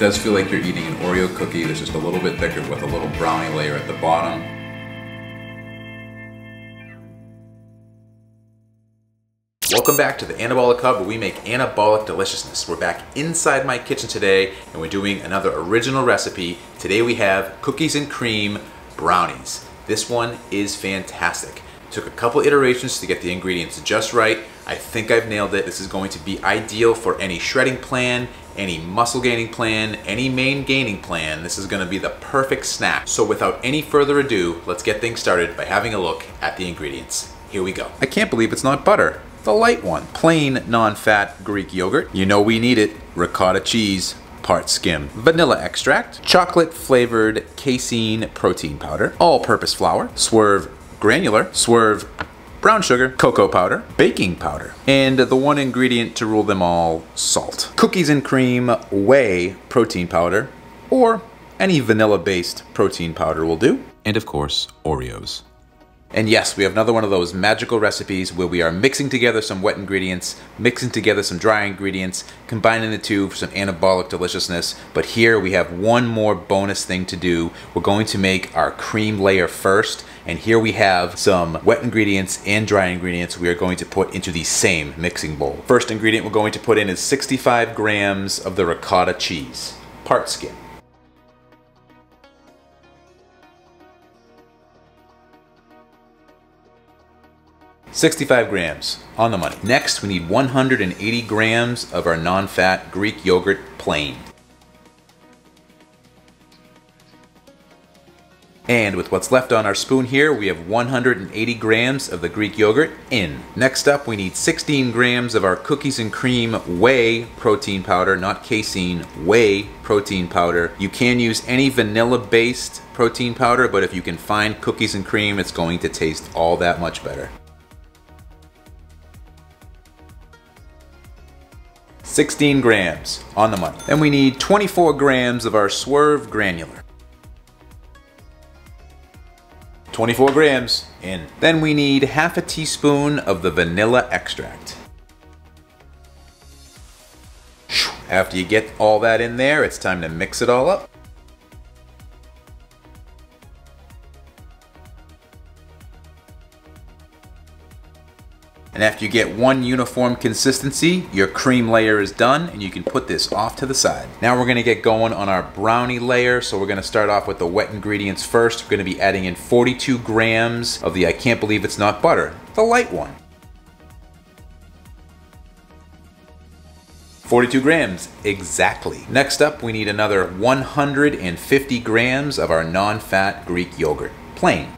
does feel like you're eating an Oreo cookie that's just a little bit thicker with a little brownie layer at the bottom. Welcome back to the Anabolic Hub, where we make anabolic deliciousness. We're back inside my kitchen today and we're doing another original recipe. Today we have cookies and cream brownies. This one is fantastic. Took a couple iterations to get the ingredients just right. I think I've nailed it. This is going to be ideal for any shredding plan, any muscle gaining plan, any main gaining plan. This is going to be the perfect snack. So without any further ado, let's get things started by having a look at the ingredients. Here we go. I can't believe it's not butter. The light one. Plain, non-fat Greek yogurt. You know we need it. Ricotta cheese, part skim. Vanilla extract. Chocolate flavored casein protein powder. All-purpose flour. Swerve granular. Swerve brown sugar, cocoa powder, baking powder, and the one ingredient to rule them all, salt. Cookies and cream whey protein powder, or any vanilla-based protein powder will do. And of course, Oreos. And yes, we have another one of those magical recipes where we are mixing together some wet ingredients, mixing together some dry ingredients, combining the two for some anabolic deliciousness. But here we have one more bonus thing to do. We're going to make our cream layer first. And here we have some wet ingredients and dry ingredients we are going to put into the same mixing bowl. First ingredient we're going to put in is 65 grams of the ricotta cheese, part skim. $65 grams, on the money. Next, we need 180 grams of our non-fat Greek yogurt plain. And with what's left on our spoon here, we have 180 grams of the Greek yogurt in. Next up, we need 16 grams of our cookies and cream whey protein powder, not casein, whey protein powder. You can use any vanilla-based protein powder, but if you can find cookies and cream, it's going to taste all that much better. 16 grams, on the money. Then we need 24 grams of our Swerve granular. 24 grams in. Then we need half a teaspoon of the vanilla extract. After you get all that in there, it's time to mix it all up. And after you get one uniform consistency, your cream layer is done and you can put this off to the side. Now we're gonna get going on our brownie layer. So we're gonna start off with the wet ingredients first. We're gonna be adding in 42 grams of the I can't believe it's not butter, the light one. 42 grams, exactly. Next up, we need another 150 grams of our non-fat Greek yogurt, plain.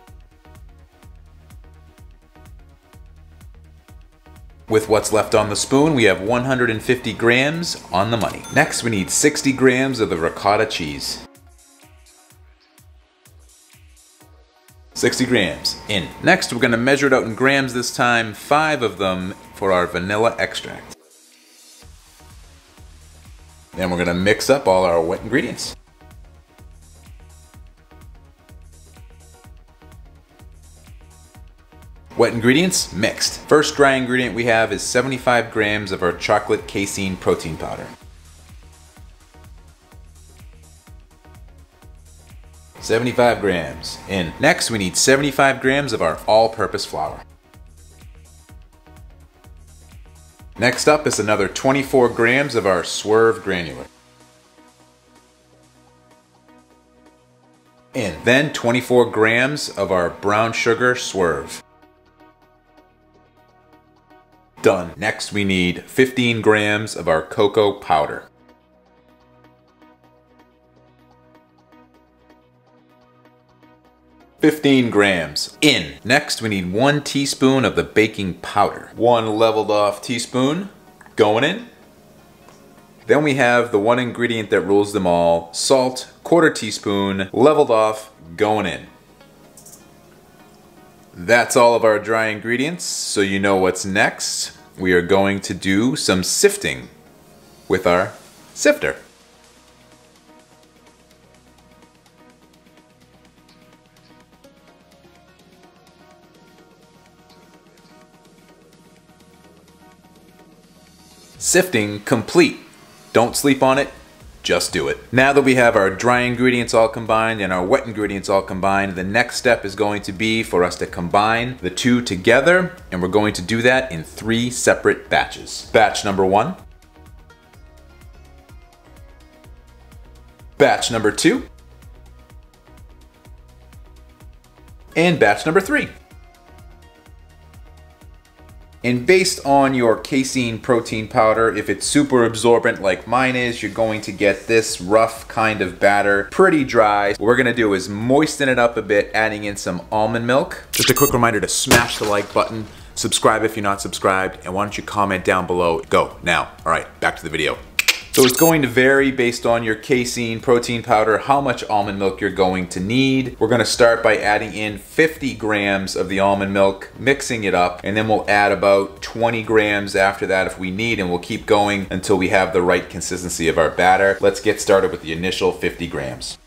With what's left on the spoon, we have 150 grams on the money. Next, we need 60 grams of the ricotta cheese. 60 grams in. Next, we're gonna measure it out in grams this time, 5 of them for our vanilla extract. Then we're gonna mix up all our wet ingredients. Wet ingredients, mixed. First dry ingredient we have is 75 grams of our chocolate casein protein powder. 75 grams in. Next, we need 75 grams of our all-purpose flour. Next up is another 24 grams of our Swerve granular. In. Then 24 grams of our brown sugar Swerve. Done. Next, we need 15 grams of our cocoa powder. $15 grams in. Next, we need 1 teaspoon of the baking powder. 1 leveled off teaspoon going in. Then we have the one ingredient that rules them all, salt, 1/4 teaspoon, leveled off, going in. That's all of our dry ingredients, so you know what's next. We are going to do some sifting with our sifter. Sifting complete. Don't sleep on it. just do it. Now that we have our dry ingredients all combined and our wet ingredients all combined, the next step is going to be for us to combine the two together, and we're going to do that in 3 separate batches. Batch number 1, batch number 2, and batch number 3. And based on your casein protein powder, if it's super absorbent like mine is, you're going to get this rough kind of batter, pretty dry. What we're gonna do is moisten it up a bit, adding in some almond milk. Just a quick reminder to smash the like button, subscribe if you're not subscribed, and why don't you comment down below. Go, now. All right, back to the video. So it's going to vary based on your casein protein powder, how much almond milk you're going to need. We're gonna start by adding in 50 grams of the almond milk, mixing it up, and then we'll add about 20 grams after that if we need, and we'll keep going until we have the right consistency of our batter. Let's get started with the initial 50 grams.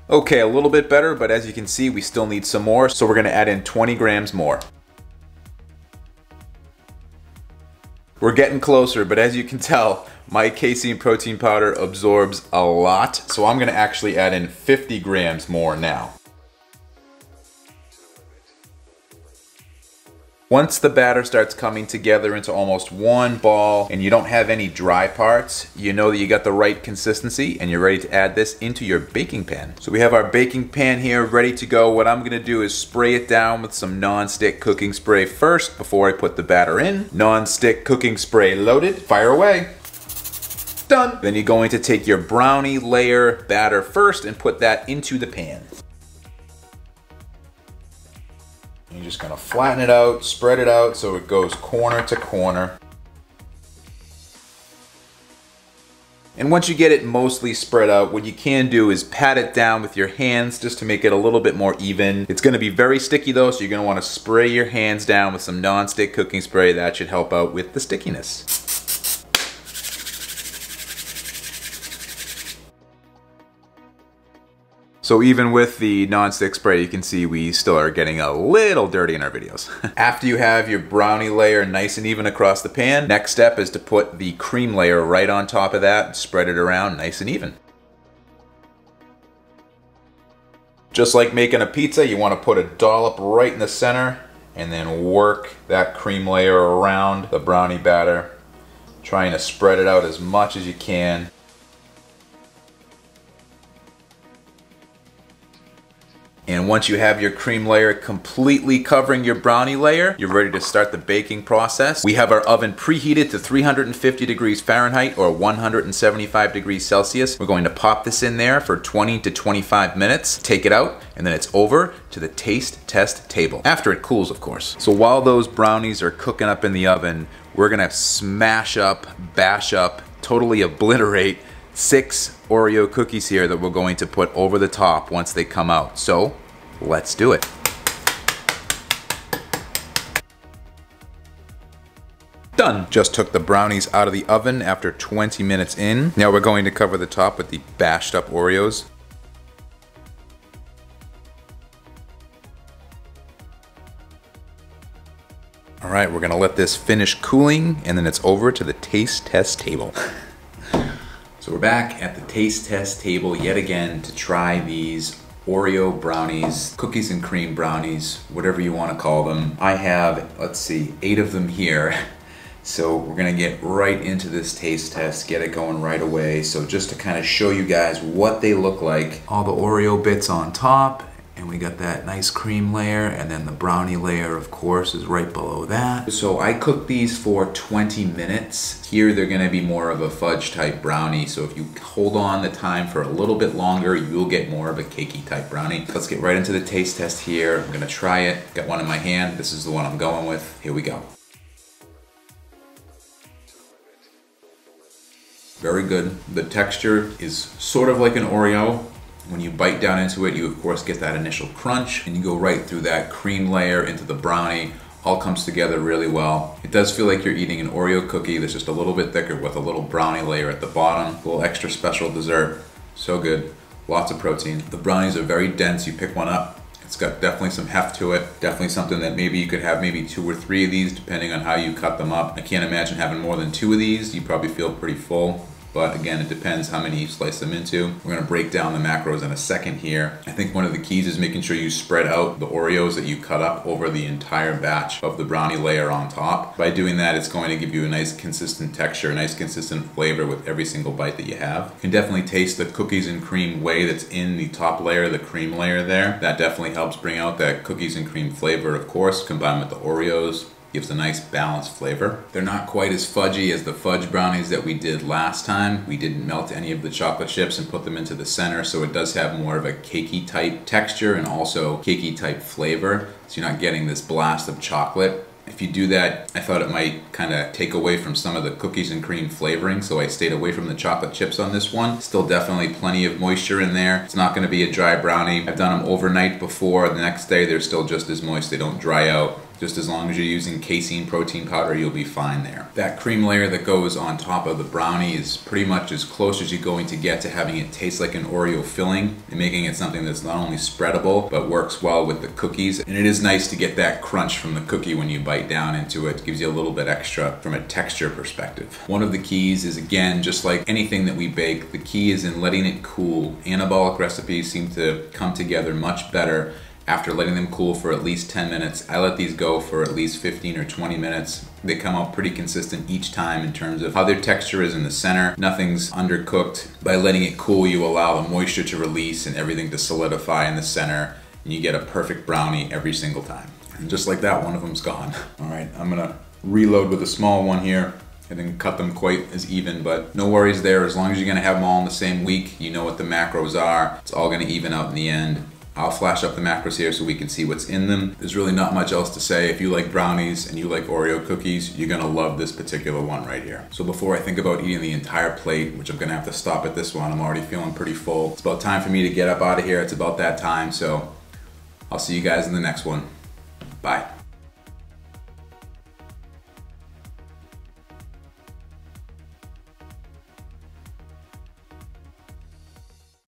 Okay, a little bit better, but as you can see, we still need some more, so we're gonna add in 20 grams more. We're getting closer, but as you can tell, my casein protein powder absorbs a lot, so I'm gonna actually add in 50 grams more now. Once the batter starts coming together into almost one ball and you don't have any dry parts, you know that you got the right consistency and you're ready to add this into your baking pan. So we have our baking pan here ready to go. What I'm gonna do is spray it down with some non-stick cooking spray first before I put the batter in. Non-stick cooking spray loaded, fire away. Done. Then you're going to take your brownie layer batter first and put that into the pan. You're just gonna flatten it out, spread it out so it goes corner to corner. And once you get it mostly spread out, what you can do is pat it down with your hands just to make it a little bit more even. It's gonna be very sticky though, so you're gonna wanna spray your hands down with some non-stick cooking spray. That should help out with the stickiness. So even with the non-stick spray, you can see we still are getting a little dirty in our videos. After you have your brownie layer nice and even across the pan, next step is to put the cream layer right on top of that and spread it around nice and even. Just like making a pizza, you want to put a dollop right in the center and then work that cream layer around the brownie batter, trying to spread it out as much as you can. And once you have your cream layer completely covering your brownie layer, you're ready to start the baking process. We have our oven preheated to 350 degrees Fahrenheit or 175 degrees Celsius. We're going to pop this in there for 20 to 25 minutes, take it out, and then it's over to the taste test table. After it cools, of course. So while those brownies are cooking up in the oven, we're gonna smash up, bash up, totally obliterate 6 Oreo cookies here that we're going to put over the top once they come out. So let's do it. Done. Just took the brownies out of the oven after 20 minutes in. Now we're going to cover the top with the bashed up Oreos. All right, we're gonna let this finish cooling and then it's over to the taste test table. So we're back at the taste test table yet again to try these Oreo brownies, cookies and cream brownies, whatever you want to call them. I have, let's see, 8 of them here. So we're gonna get right into this taste test, get it going right away. So just to kind of show you guys what they look like. All the Oreo bits on top, and we got that nice cream layer, and then the brownie layer, of course, is right below that. So I cooked these for 20 minutes. Here they're gonna be more of a fudge type brownie, so if you hold on the time for a little bit longer, you'll get more of a cakey type brownie. Let's get right into the taste test here. I'm gonna try it. Got one in my hand. This is the one I'm going with. Here we go. Very good. The texture is sort of like an Oreo. When you bite down into it, you of course get that initial crunch, and you go right through that cream layer into the brownie. All comes together really well. It does feel like you're eating an Oreo cookie that's just a little bit thicker with a little brownie layer at the bottom. A little extra special dessert. So good. Lots of protein. The brownies are very dense. You pick one up, it's It's got definitely some heft to it. Definitely something that maybe you could have maybe 2 or 3 of these depending on how you cut them up. I can't imagine having more than 2 of these. You probably feel pretty full. But again, it depends how many you slice them into. We're gonna break down the macros in a second here. I think one of the keys is making sure you spread out the Oreos that you cut up over the entire batch of the brownie layer on top. By doing that, it's going to give you a nice consistent texture, a nice consistent flavor with every single bite that you have. You can definitely taste the cookies and cream whey that's in the top layer, the cream layer there. That definitely helps bring out that cookies and cream flavor, of course, combined with the Oreos. Gives a nice balanced flavor. They're not quite as fudgy as the fudge brownies that we did last time. We didn't melt any of the chocolate chips and put them into the center, so it does have more of a cakey type texture and also cakey type flavor. So you're not getting this blast of chocolate. If you do that, I thought it might kind of take away from some of the cookies and cream flavoring, so I stayed away from the chocolate chips on this one. Still definitely plenty of moisture in there. It's not going to be a dry brownie. I've done them overnight before. The next day they're still just as moist. They don't dry out. Just as long as you're using casein protein powder, you'll be fine there. That cream layer that goes on top of the brownie is pretty much as close as you're going to get to having it taste like an Oreo filling and making it something that's not only spreadable, but works well with the cookies. And it is nice to get that crunch from the cookie when you bite down into it. It gives you a little bit extra from a texture perspective. One of the keys is, again, just like anything that we bake, the key is in letting it cool. Anabolic recipes seem to come together much better after letting them cool for at least 10 minutes. I let these go for at least 15 or 20 minutes. They come out pretty consistent each time in terms of how their texture is in the center. Nothing's undercooked. By letting it cool, you allow the moisture to release and everything to solidify in the center, and you get a perfect brownie every single time. And just like that, one of them's gone. All right, I'm gonna reload with a small one here. I didn't cut them quite as even, but no worries there. As long as you're gonna have them all in the same week, you know what the macros are. It's all gonna even out in the end. I'll flash up the macros here so we can see what's in them. There's really not much else to say. If you like brownies and you like Oreo cookies, you're gonna love this particular one right here. So before I think about eating the entire plate, which I'm gonna have to stop at this one, I'm already feeling pretty full. It's about time for me to get up out of here. It's about that time, so I'll see you guys in the next one. Bye.